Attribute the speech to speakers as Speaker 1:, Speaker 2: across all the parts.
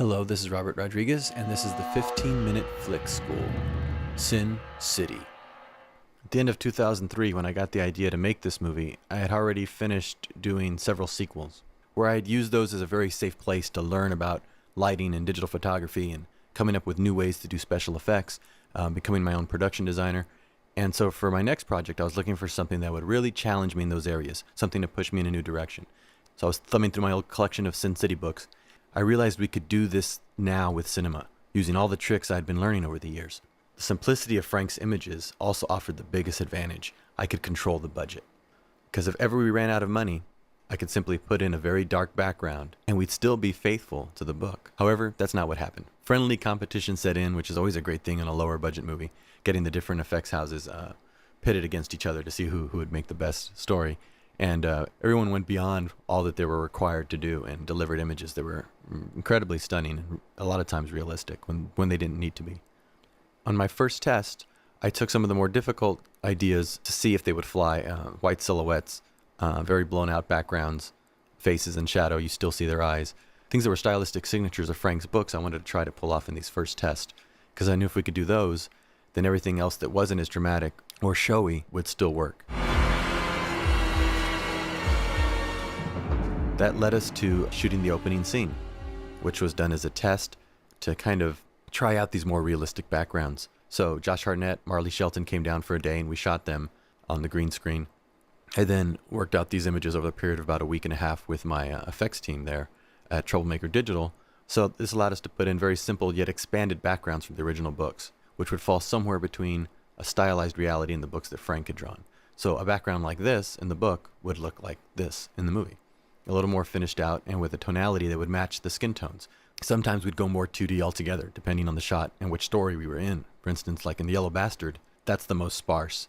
Speaker 1: Hello, this is Robert Rodriguez, and this is the 15-minute FlickSchool, Sin City. At the end of 2003, when I got the idea to make this movie, I had already finished doing several sequels, where I had used those as a very safe place to learn about lighting and digital photography and coming up with new ways to do special effects, becoming my own production designer. And so for my next project, I was looking for something that would really challenge me in those areas, something to push me in a new direction. So I was thumbing through my old collection of Sin City books. I realized we could do this now with cinema, using all the tricks I'd been learning over the years. The simplicity of Frank's images also offered the biggest advantage. I could control the budget. Because if ever we ran out of money, I could simply put in a very dark background, and we'd still be faithful to the book. However, that's not what happened. Friendly competition set in, which is always a great thing in a lower budget movie, getting the different effects houses pitted against each other to see who would make the best story. And everyone went beyond all that they were required to do and delivered images that were incredibly stunning and a lot of times realistic when they didn't need to be. On my first test, I took some of the more difficult ideas to see if they would fly. White silhouettes, very blown out backgrounds, faces in shadow, you still see their eyes. Things that were stylistic signatures of Frank's books I wanted to try to pull off in these first tests, because I knew if we could do those, then everything else that wasn't as dramatic or showy would still work. That led us to shooting the opening scene, which was done as a test to kind of try out these more realistic backgrounds. So Josh Hartnett, Marley Shelton came down for a day and we shot them on the green screen. I then worked out these images over the period of about a week and a half with my effects team there at Troublemaker Digital. So this allowed us to put in very simple yet expanded backgrounds from the original books, which would fall somewhere between a stylized reality and the books that Frank had drawn. So a background like this in the book would look like this in the movie. A little more finished out and with a tonality that would match the skin tones. Sometimes we'd go more 2D altogether, depending on the shot and which story we were in. For instance, like in The Yellow Bastard, that's the most sparse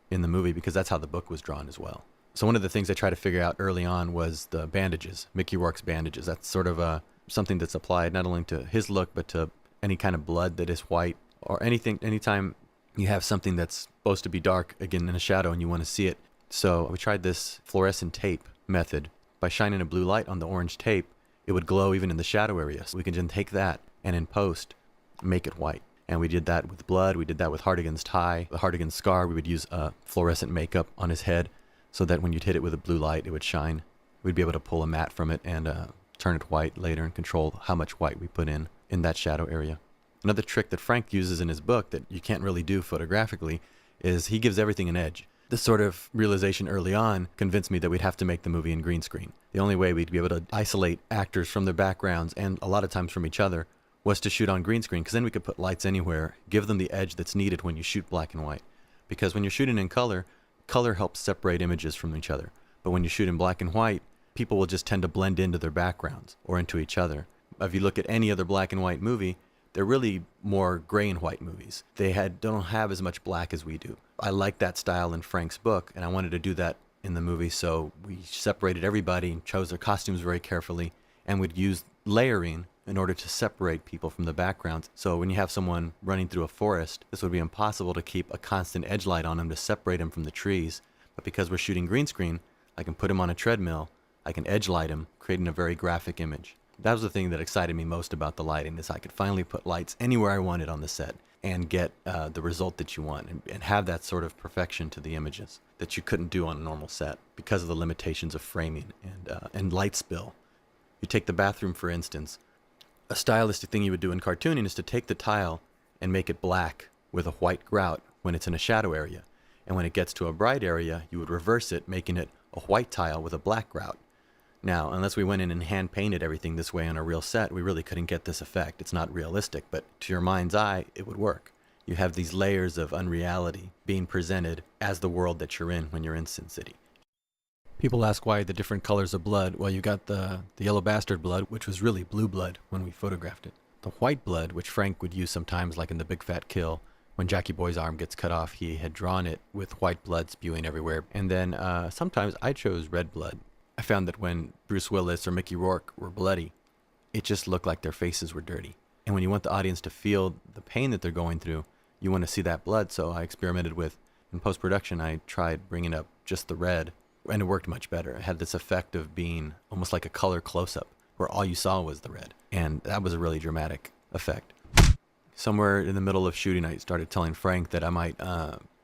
Speaker 1: in the movie because that's how the book was drawn as well. So one of the things I tried to figure out early on was the bandages, Mickey Rourke's bandages. That's sort of something that's applied not only to his look, but to any kind of blood that is white or anything, anytime you have something that's supposed to be dark, again, in a shadow and you want to see it. So we tried this fluorescent tape method. By shining a blue light on the orange tape, it would glow even in the shadow area. So we can then take that and in post, make it white. And we did that with blood. We did that with Hartigan's tie. The Hartigan scar, we would use fluorescent makeup on his head so that when you'd hit it with a blue light, it would shine. We'd be able to pull a matte from it and turn it white later and control how much white we put in that shadow area. Another trick that Frank uses in his book that you can't really do photographically is he gives everything an edge. This sort of realization early on convinced me that we'd have to make the movie in green screen. The only way we'd be able to isolate actors from their backgrounds and a lot of times from each other was to shoot on green screen, because then we could put lights anywhere, give them the edge that's needed when you shoot black and white. Because when you're shooting in color, color helps separate images from each other. But when you shoot in black and white, people will just tend to blend into their backgrounds or into each other. If you look at any other black and white movie, they're really more gray and white movies. They don't have as much black as we do. I like that style in Frank's book, and I wanted to do that in the movie, so we separated everybody and chose their costumes very carefully, and would use layering in order to separate people from the backgrounds. So when you have someone running through a forest, this would be impossible to keep a constant edge light on them to separate them from the trees. But because we're shooting green screen, I can put him on a treadmill, I can edge light him, creating a very graphic image. That was the thing that excited me most about the lighting, is I could finally put lights anywhere I wanted on the set and get the result that you want and have that sort of perfection to the images that you couldn't do on a normal set because of the limitations of framing and light spill. You take the bathroom, for instance. A stylistic thing you would do in cartooning is to take the tile and make it black with a white grout when it's in a shadow area. And when it gets to a bright area, you would reverse it, making it a white tile with a black grout. Now, unless we went in and hand painted everything this way on a real set, we really couldn't get this effect. It's not realistic, but to your mind's eye, it would work. You have these layers of unreality being presented as the world that you're in when you're in Sin City. People ask why the different colors of blood. Well, you got the Yellow Bastard blood, which was really blue blood when we photographed it. The white blood, which Frank would use sometimes, like in The Big Fat Kill, when Jackie Boy's arm gets cut off, he had drawn it with white blood spewing everywhere. And then sometimes I chose red blood. I found that when Bruce Willis or Mickey Rourke were bloody, it just looked like their faces were dirty. And when you want the audience to feel the pain that they're going through, you want to see that blood. So I experimented with, in post-production, I tried bringing up just the red, and it worked much better. It had this effect of being almost like a color close-up. where all you saw was the red. And that was a really dramatic effect. Somewhere in the middle of shooting, I started telling Frank that I might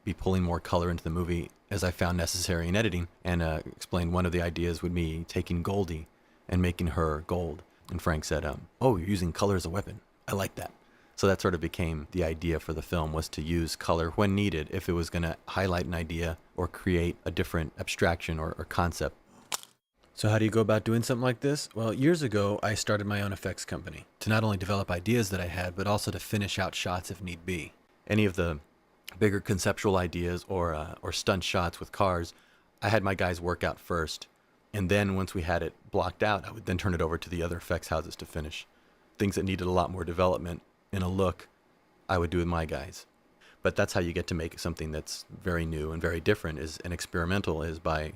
Speaker 1: be pulling more color into the movie as I found necessary in editing, and explained one of the ideas would be taking Goldie and making her gold. And Frank said, oh, you're using color as a weapon. I like that. So that sort of became the idea for the film, was to use color when needed if it was going to highlight an idea or create a different abstraction or concept. So how do you go about doing something like this? Well, years ago, I started my own effects company to not only develop ideas that I had, but also to finish out shots if need be. Any of the bigger conceptual ideas or stunt shots with cars, I had my guys work out first. And then once we had it blocked out, I would then turn it over to the other effects houses to finish. Things that needed a lot more development in a look, I would do with my guys. But that's how you get to make something that's very new and very different and experimental, is by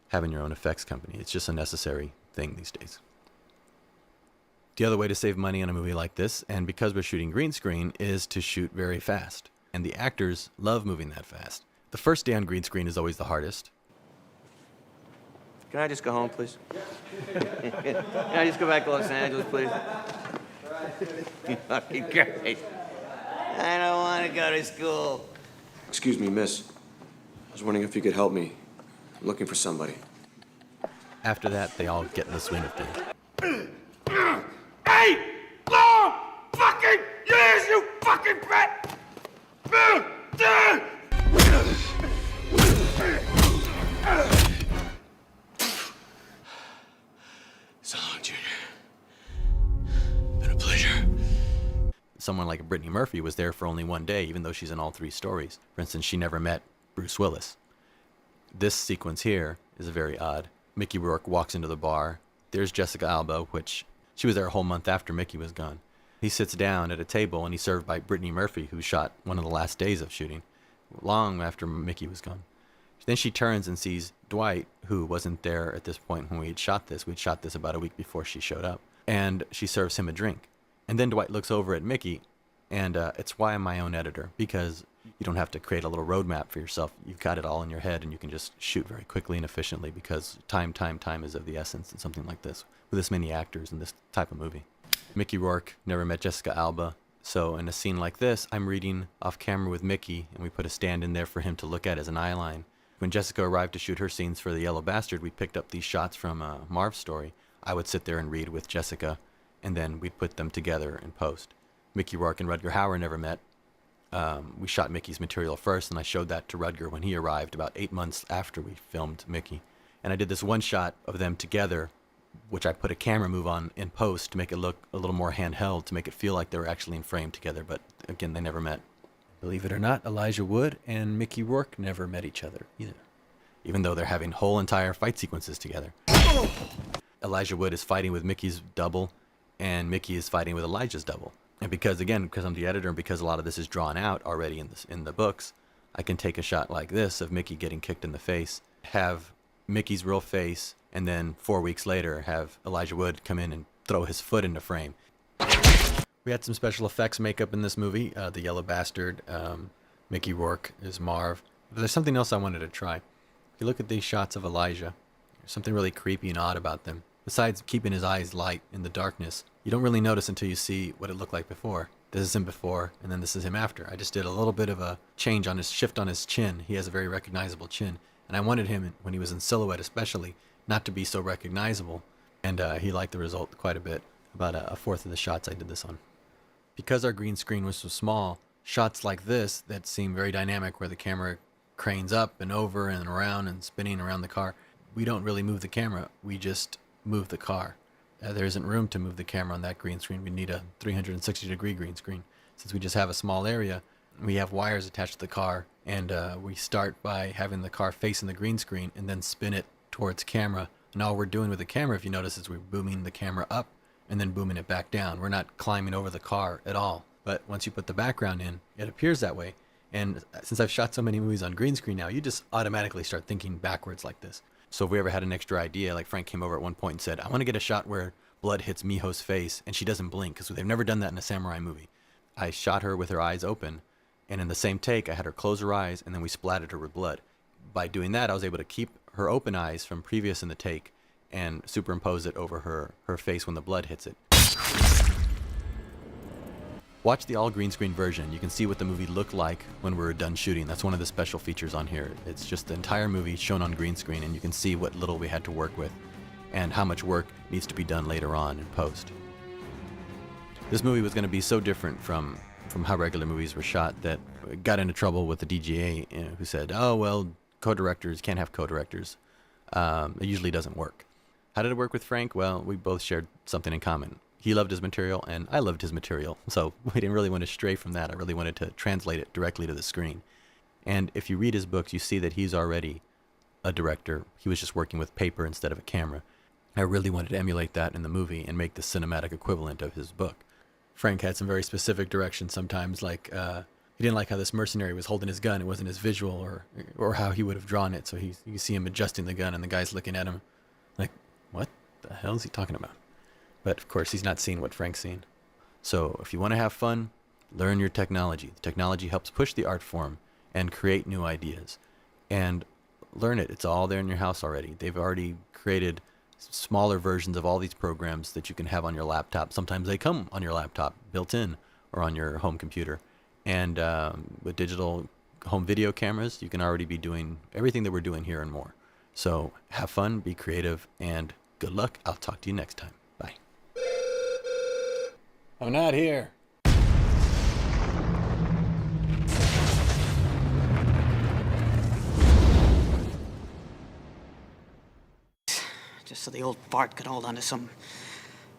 Speaker 1: having your own effects company. It's just a necessary thing these days. The other way to save money on a movie like this, and because we're shooting green screen, is to shoot very fast. And the actors love moving that fast. The first day on green screen is always the hardest.
Speaker 2: Can I just go home, please? Can I just go back to Los Angeles, please? Fucking great. I don't want to go to school.
Speaker 3: Excuse me, miss. I was wondering if you could help me. I'm looking for somebody.
Speaker 1: After that, they all get in the swing of things.
Speaker 2: 8 long fucking years, you fucking brat!
Speaker 3: So long, Junior. Been a pleasure.
Speaker 1: Someone like Brittany Murphy was there for only one day, even though she's in all three stories. For instance, she never met Bruce Willis. This sequence here is very odd. Mickey Rourke walks into the bar. There's Jessica Alba, which she was there a whole month after Mickey was gone. He sits down at a table, and he's served by Brittany Murphy, who shot one of the last days of shooting, long after Mickey was gone. Then she turns and sees Dwight, who wasn't there at this point when we had shot this. We'd shot this about a week before she showed up. And she serves him a drink. And then Dwight looks over at Mickey, and it's why I'm my own editor, because you don't have to create a little roadmap for yourself. You've got it all in your head, and you can just shoot very quickly and efficiently, because time is of the essence in something like this, with this many actors in this type of movie. Mickey Rourke never met Jessica Alba, so in a scene like this, I'm reading off camera with Mickey, and we put a stand in there for him to look at as an eye line. When Jessica arrived to shoot her scenes for The Yellow Bastard, we picked up these shots from Marv's story. I would sit there and read with Jessica, and then we'd put them together in post. Mickey Rourke and Rutger Hauer never met. We shot Mickey's material first, and I showed that to Rutger when he arrived about 8 months after we filmed Mickey. And I did this one shot of them together, which I put a camera move on in post to make it look a little more handheld, to make it feel like they were actually in frame together, but again, they never met. Believe it or not, Elijah Wood and Mickey Rourke never met each other either, even though they're having whole entire fight sequences together. Elijah Wood is fighting with Mickey's double, and Mickey is fighting with Elijah's double. And because I'm the editor, and because a lot of this is drawn out already in the books, I can take a shot like this of Mickey getting kicked in the face, have Mickey's real face, and then 4 weeks later have Elijah Wood come in and throw his foot into frame. We had some special effects makeup in this movie. The Yellow Bastard, Mickey Rourke is Marv. But there's something else I wanted to try. If you look at these shots of Elijah, there's something really creepy and odd about them. Besides keeping his eyes light in the darkness, you don't really notice until you see what it looked like before. This is him before, and then this is him after. I just did a little bit of a shift on his chin. He has a very recognizable chin. And I wanted him, when he was in silhouette especially, not to be so recognizable. And he liked the result quite a bit. About a fourth of the shots I did this on. Because our green screen was so small, shots like this that seem very dynamic, where the camera cranes up and over and around and spinning around the car, we don't really move the camera. We just move the car. There isn't room to move the camera on that green screen. We need a 360-degree green screen. Since we just have a small area, we have wires attached to the car, and we start by having the car facing the green screen and then spin it towards camera. And all we're doing with the camera, if you notice, is we're booming the camera up and then booming it back down. We're not climbing over the car at all. But once you put the background in, it appears that way. And since I've shot so many movies on green screen now, you just automatically start thinking backwards like this. So if we ever had an extra idea, like Frank came over at one point and said, I want to get a shot where blood hits Miho's face and she doesn't blink, because they've never done that in a samurai movie. I shot her with her eyes open, and in the same take, I had her close her eyes, and then we splattered her with blood. By doing that, I was able to keep her open eyes from previous in the take, and superimpose it over her face when the blood hits it. Watch the all green screen version. You can see what the movie looked like when we were done shooting. That's one of the special features on here. It's just the entire movie shown on green screen, and you can see what little we had to work with and how much work needs to be done later on in post. This movie was going to be so different from how regular movies were shot that we got into trouble with the DGA, who said, oh, well, co-directors can't have co-directors. It usually doesn't work. How did it work with Frank? Well, we both shared something in common. He loved his material, and I loved his material, so we didn't really want to stray from that. I really wanted to translate it directly to the screen. And if you read his books, you see that he's already a director. He was just working with paper instead of a camera. I really wanted to emulate that in the movie and make the cinematic equivalent of his book. Frank had some very specific directions sometimes, like he didn't like how this mercenary was holding his gun. It wasn't as visual or how he would have drawn it. So you see him adjusting the gun, and the guy's looking at him like, what the hell is he talking about? But of course, he's not seeing what Frank's seen. So if you want to have fun, learn your technology. The technology helps push the art form and create new ideas. And learn it. It's all there in your house already. They've already created smaller versions of all these programs that you can have on your laptop. Sometimes they come on your laptop built in or on your home computer. And with digital home video cameras, you can already be doing everything that we're doing here and more. So have fun, be creative, and good luck. I'll talk to you next time. Bye. I'm not here.
Speaker 4: Just so the old fart could hold on to some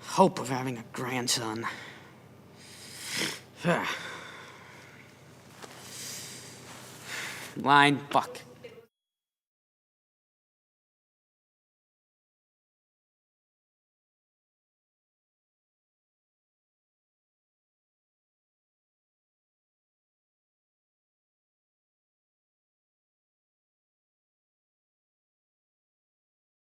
Speaker 4: hope of having a grandson. Line, fuck.